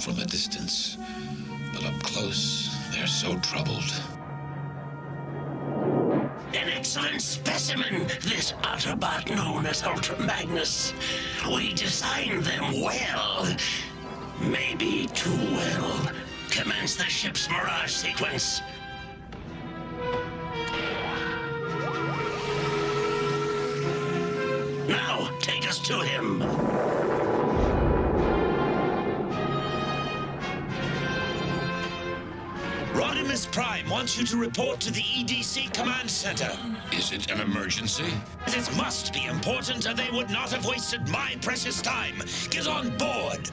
from a distance, but up close, they're so troubled. An excellent specimen, this Autobot known as Ultra Magnus. We designed them well. Maybe too well. Commence the ship's mirage sequence. Now, take us to him. Rodimus Prime wants you to report to the EDC Command Center. Is it an emergency? It must be important, or they would not have wasted my precious time. Get on board.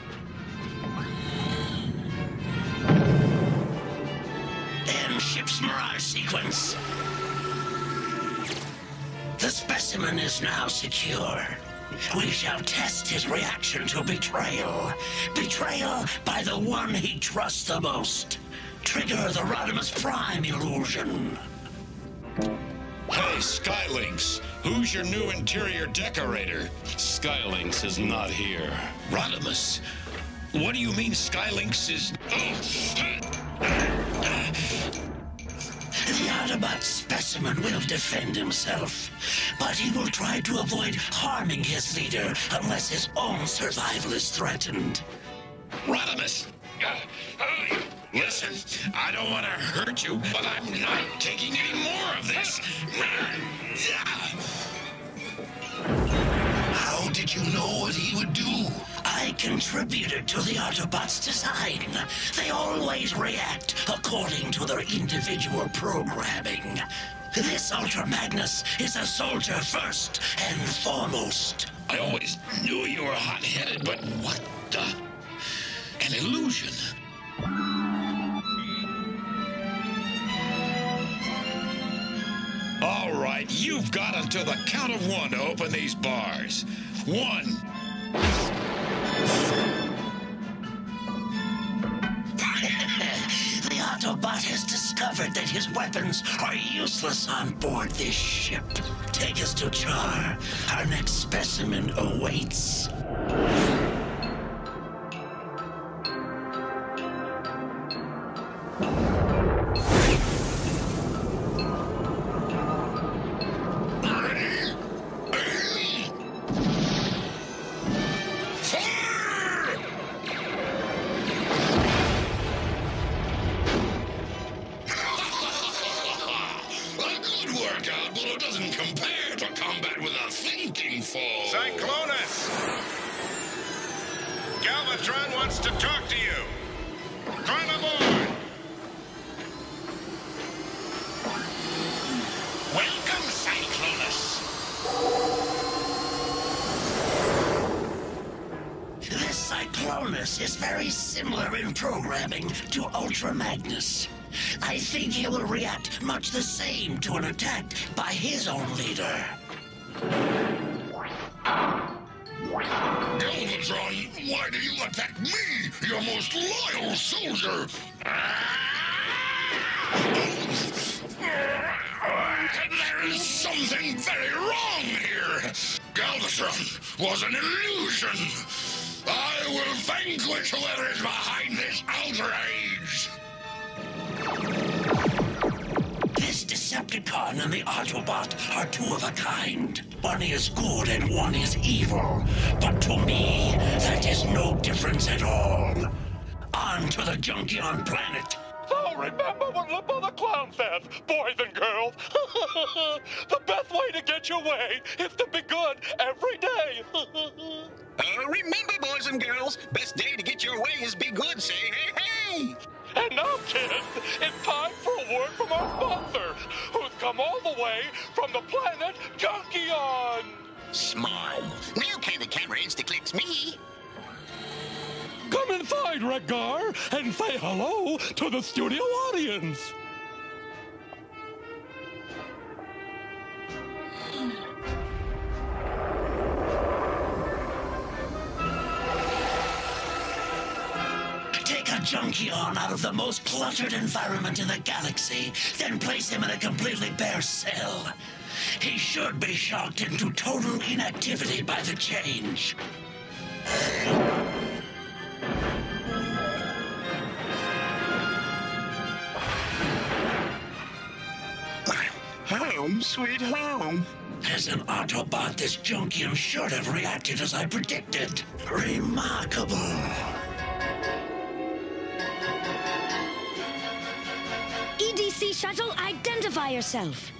End ship's mirage sequence. The specimen is now secure. We shall test his reaction to betrayal. Betrayal by the one he trusts the most. Trigger the Rodimus Prime illusion. Hey, Skylynx, who's your new interior decorator? Skylynx is not here. Rodimus, what do you mean Skylynx is... The Autobot specimen will defend himself, but he will try to avoid harming his leader unless his own survival is threatened. Rodimus! Listen, I don't want to hurt you, but I'm not taking any more of this. How did you know what he would do? I contributed to the Autobots' design. They always react according to their individual programming. This Ultra Magnus is a soldier first and foremost. I always knew you were hot-headed, but what the... An illusion. All right, you've got until the count of one to open these bars. 1. The Autobot has discovered that his weapons are useless on board this ship. Take us to Char. Our next specimen awaits. Cyclonus! Galvatron wants to talk to you. Climb aboard! Welcome, Cyclonus. This Cyclonus is very similar in programming to Ultra Magnus. I think he will react much the same to an attack by his own leader. Galvatron, why do you attack me, your most loyal soldier? There is something very wrong here. Galvatron was an illusion. I will vanquish whoever is behind this outrage. This Decepticon and the Autobot are two of a kind. One is good and one is evil. But to me, that is no difference at all. On to the Junkion planet. So remember what Limbo the Clown says, boys and girls. The best way to get your way is to be good every day. Remember, boys and girls, best day to get your way is be good, say hey, hey. And now, kids, it's time for a word from our sponsors, who's come all the way from the planet Junkion. Smile. Now can the camera insta-clicks me? Come inside, Redgar, and say hello to the studio audience. Take a Junkion out of the most cluttered environment in the galaxy, then place him in a completely bare cell. He should be shocked into total inactivity by the change. Home, sweet home. As an Autobot, this Junkium should have reacted as I predicted. Remarkable. EDC shuttle, identify yourself.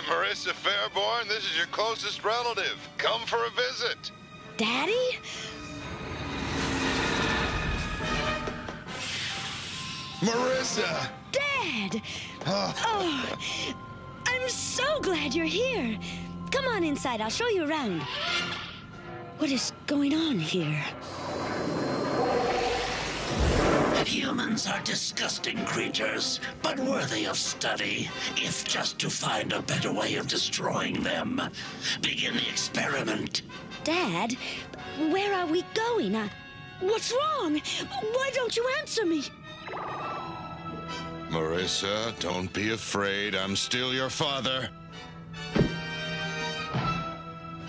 Marissa Fairborn, this is your closest relative. Come for a visit. Daddy? Marissa! Dad! Oh, I'm so glad you're here. Come on inside, I'll show you around. What is going on here? Humans are disgusting creatures, but worthy of study, if just to find a better way of destroying them. Begin the experiment. Dad, where are we going? What's wrong? Why don't you answer me? Marissa, don't be afraid. I'm still your father.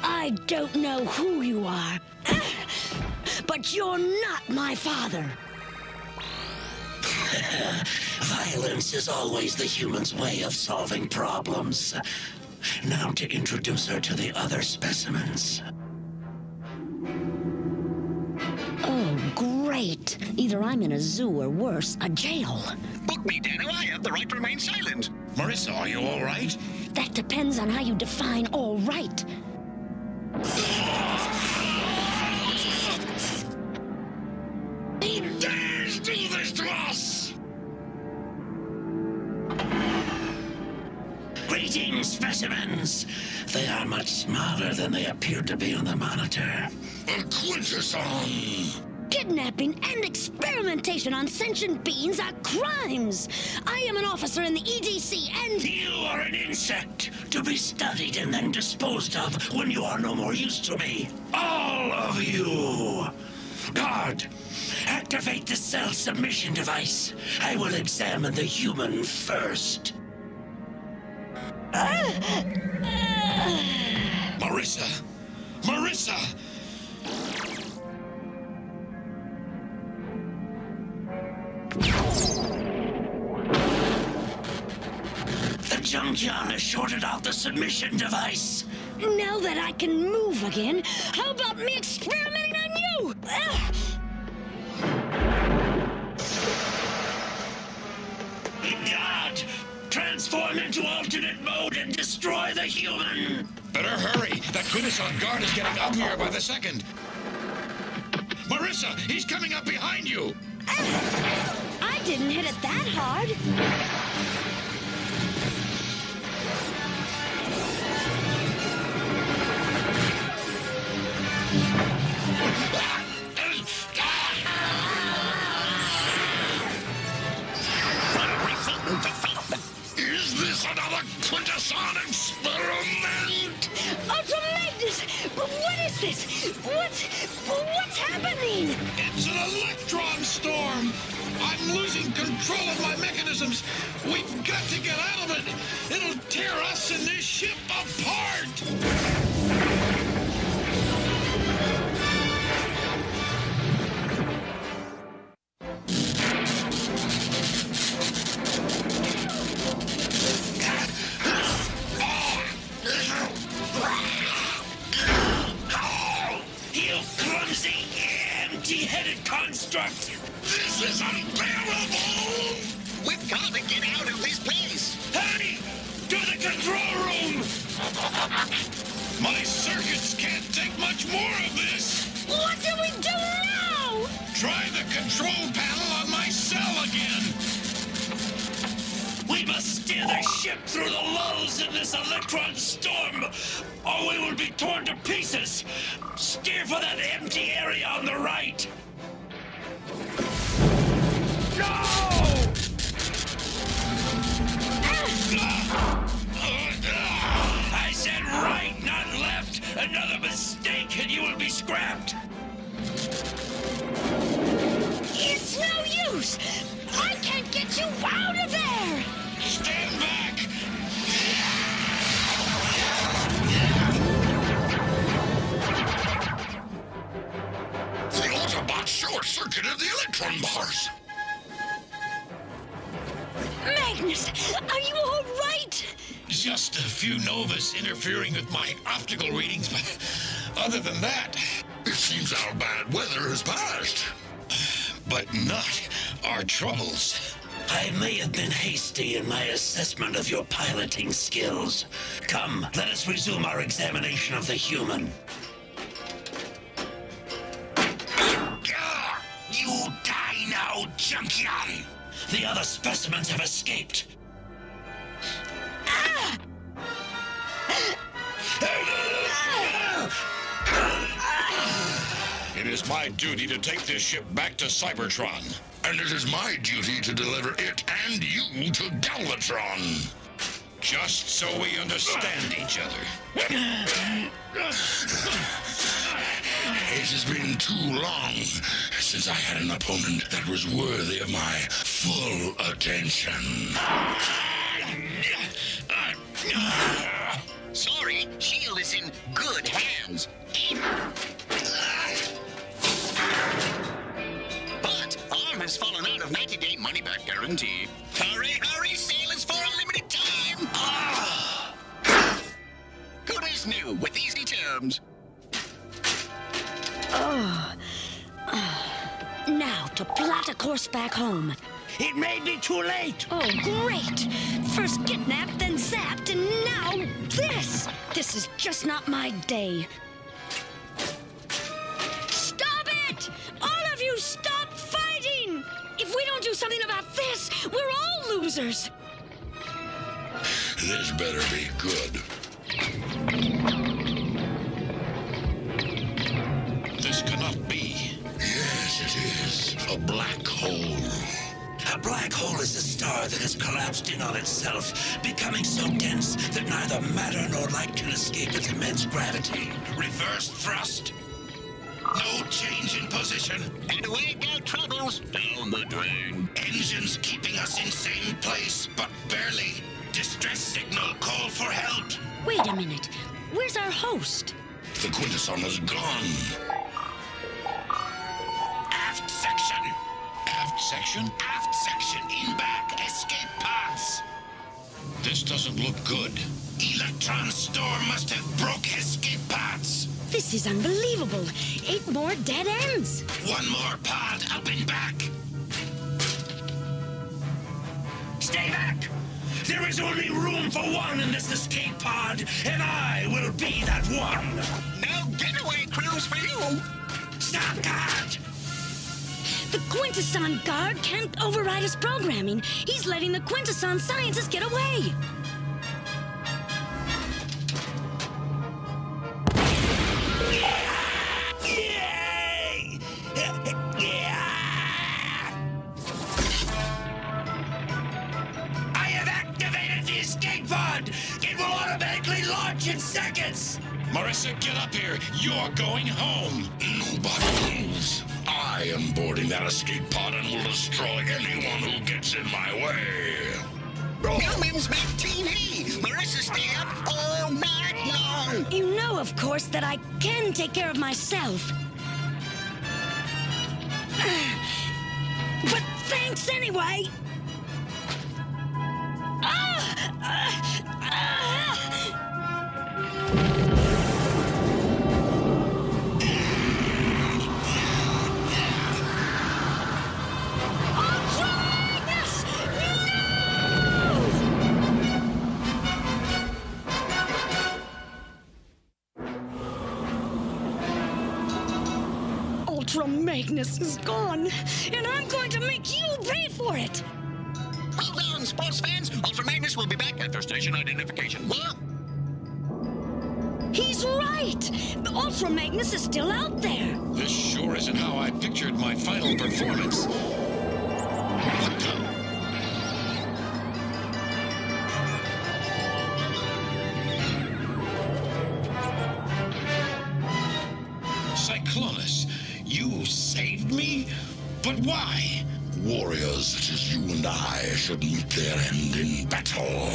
I don't know who you are, but you're not my father. Violence is always the human's way of solving problems. Now to introduce her to the other specimens. Oh, great. Either I'm in a zoo or worse, a jail. Book me, Dano. I have the right to remain silent. Marissa, are you all right? That depends on how you define all right. Who dares do this to us? Greetings, specimens. They are much smaller than they appeared to be on the monitor. A Quintesson! Kidnapping and experimentation on sentient beings are crimes. I am an officer in the EDC and... You are an insect, to be studied and then disposed of when you are no more use to me. All of you! Guard, activate the cell submission device. I will examine the human first. Marissa! Marissa! The Junkyard has shorted out the submission device. Now that I can move again, how about me experimenting on you? God! Transform into alternate mode and destroy the human! Better hurry! That Quintesson guard is getting uglier by the second. Marissa, he's coming up behind you! I didn't hit it that hard. Is this another Quintesson experiment? Ultra-Magnus! What is this? What's happening? It's an electron storm! I'm losing control of my mechanisms! We've got to get out of it! It'll tear us and this ship apart! You clumsy, empty-headed construct! This is unbearable! We've got to get out of this place. Hey! To the control room! My circuits can't take much more of this! What do we do now? Try the control panel on my cell again! We must steer the ship through the lulls in this electron storm, or we will be torn to pieces. Steer for that empty area on the right. I said right, not left. Another mistake and you will be scrapped. It's no use. I can't get you out of there. Stand back! The Autobot short-circuited the electron bars. Magnus, are you all right? just a few novas interfering with my optical readings, but other than that... It seems our bad weather has passed. But not our troubles. I may have been hasty in my assessment of your piloting skills. Come, let us resume our examination of the human. You die now, Junkion! The other specimens have escaped. It is my duty to take this ship back to Cybertron. And it is my duty to deliver it and you to Galvatron. Just so we understand each other. It has been too long since I had an opponent that was worthy of my full attention. Sorry, Shield is in good hands. But Arm has fallen out of 90-day money-back guarantee. Hurry, hurry, sale is for a limited time. Good as new, with easy terms. Now to plot a course back home. It may be too late. Oh, great! First kidnapped, then zapped, and now this! This is just not my day. Stop it! All of you, stop fighting! If we don't do something about this, we're all losers! This better be good. This cannot be. Yes, it is. A black hole. A black hole is a star that has collapsed in on itself, becoming so dense that neither matter nor light can escape its immense gravity. Reverse thrust. No change in position. And away go troubles down the drain. Engines keeping us in same place, but barely. Distress signal, call for help. Wait a minute. Where's our host? The Quintesson is gone. Aft section. Aft section? Aft section. In back. Escape pods. This doesn't look good. Electron storm must have broke escape pods. This is unbelievable. 8 more dead ends. One more pod up and back. Stay back! There is only room for one in this escape pod, and I will be that one! No getaway cruise for you! Stop guard! The Quintesson guard can't override his programming. He's letting the Quintesson scientists get away. Yay! I have activated the escape pod! It will automatically launch in seconds! Marissa, get up here. You're going home. Nobody moves. I am boarding that escape pod and will destroy anyone who gets in my way. Humans make TV! Marissa stay up all night long! You know, of course, that I can take care of myself. But thanks anyway. Ultra Magnus is gone, and I'm going to make you pay for it! Hold on, sports fans! Ultra Magnus will be back after station identification. What? He's right! The Ultra Magnus is still out there! This sure isn't how I pictured my final performance. What the? Cyclonus, you saved me? But why? Warriors such as you and I should meet their end in battle.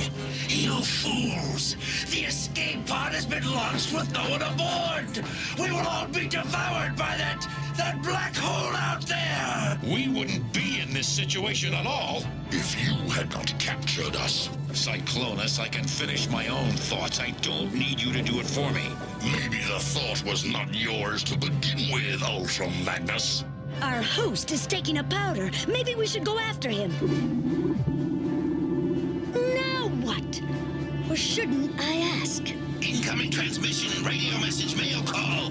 You fools! The escape pod has been launched with no one aboard! We will all be devoured by that black hole out there! We wouldn't be in this situation at all. If you had not captured us, Cyclonus, I can finish my own thoughts. I don't need you to do it for me. Maybe the thought was not yours to begin with, Ultra Magnus. Our host is taking a powder. Maybe we should go after him. Now what? Or shouldn't I ask? Incoming transmission, radio message, mail call.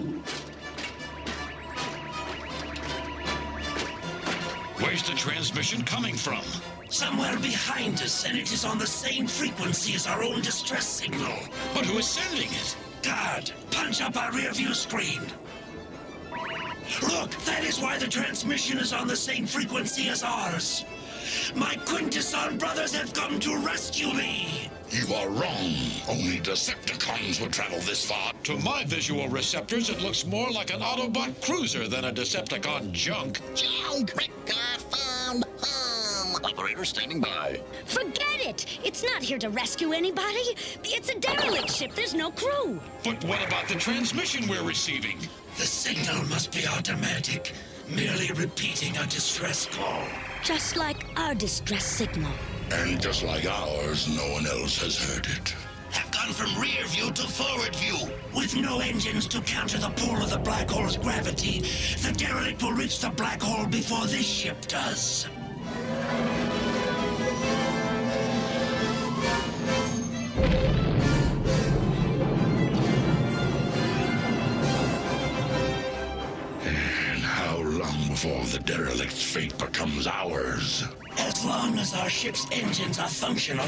Where's the transmission coming from? Somewhere behind us, and it is on the same frequency as our own distress signal. But who is sending it? Guard, punch up our rear view screen. Look, that is why the transmission is on the same frequency as ours. My Quintesson brothers have come to rescue me. You are wrong. Only Decepticons would travel this far. To my visual receptors, it looks more like an Autobot cruiser than a Decepticon junk. Junk found home. Operator standing by. Forget it! It's not here to rescue anybody. It's a derelict ship. There's no crew. But what about the transmission we're receiving? The signal must be automatic, merely repeating a distress call. Just like our distress signal. And just like ours, no one else has heard it. Have gone from rear view to forward view. With no engines to counter the pull of the black hole's gravity, the derelict will reach the black hole before this ship does. And how long before the derelict's fate becomes ours? As long as our ship's engines are functional,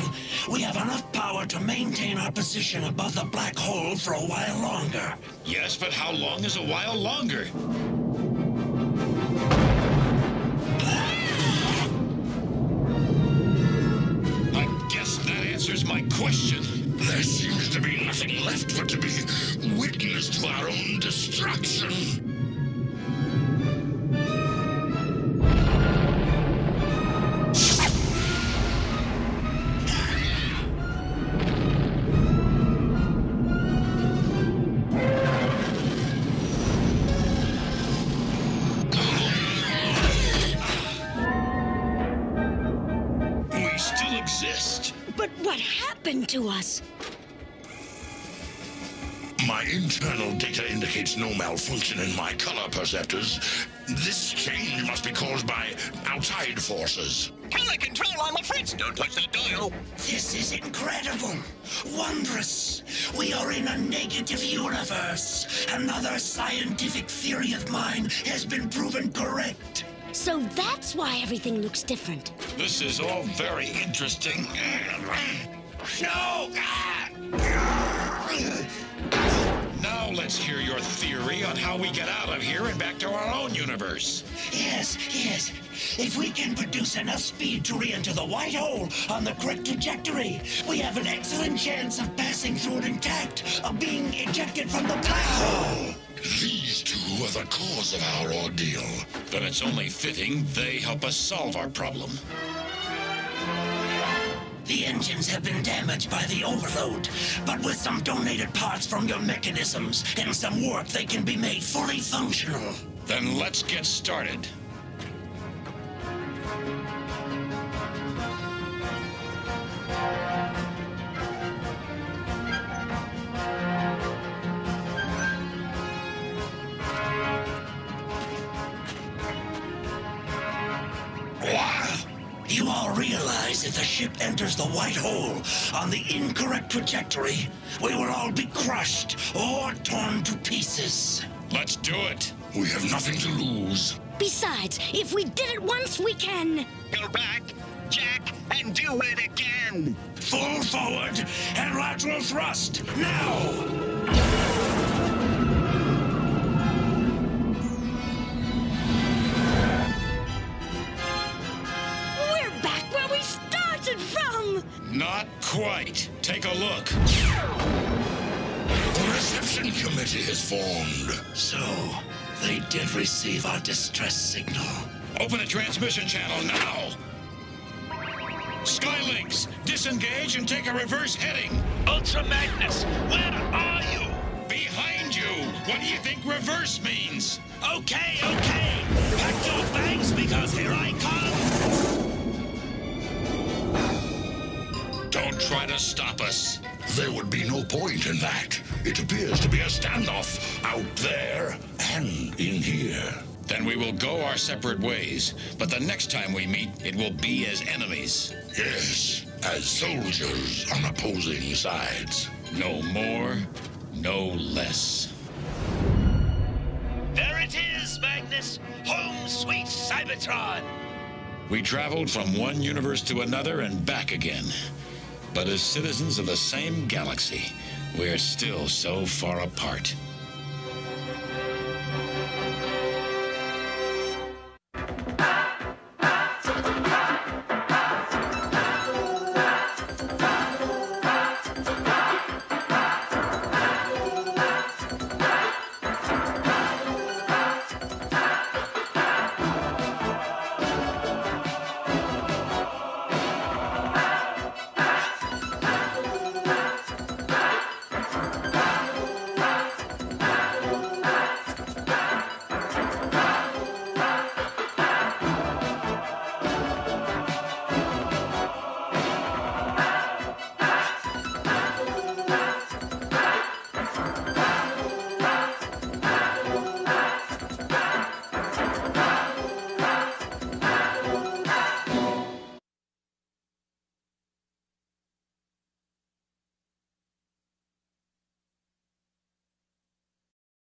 we have enough power to maintain our position above the black hole for a while longer. Yes, but how long is a while longer? I guess that answers my question. There seems to be nothing left but to be witness to our own destruction. But what happened to us? My internal data indicates no malfunction in my color perceptors. This change must be caused by outside forces. Color control on the fritz. Don't touch that dial. This is incredible. Wondrous. We are in a negative universe. Another scientific theory of mine has been proven correct. So that's why everything looks different. This is all very interesting. No! Now let's hear your theory on how we get out of here and back to our own universe. Yes. If we can produce enough speed to re-enter the white hole on the correct trajectory, we have an excellent chance of passing through it intact, of being ejected from the black hole. These two are the cause of our ordeal. Then it's only fitting they help us solve our problem. The engines have been damaged by the overload, but with some donated parts from your mechanisms and some work, they can be made fully functional. Then let's get started. You all realize if the ship enters the white hole on the incorrect trajectory, we will all be crushed or torn to pieces. Let's do it. We have nothing to lose. Besides, if we did it once, we can... Go back, Jack, and do it again. Full forward and lateral thrust, now! Not quite. Take a look. A reception committee has formed. So, they did receive our distress signal. Open a transmission channel now. Skylinks, disengage and take a reverse heading. Ultra Magnus, where are you? Behind you. What do you think reverse means? Okay. Pack your bags because here I come. Don't try to stop us. There would be no point in that. It appears to be a standoff out there and in here. Then we will go our separate ways. But the next time we meet, it will be as enemies. Yes, as soldiers on opposing sides. No more, no less. There it is, Magnus. Home sweet Cybertron. We traveled from one universe to another and back again. But as citizens of the same galaxy, we're still so far apart.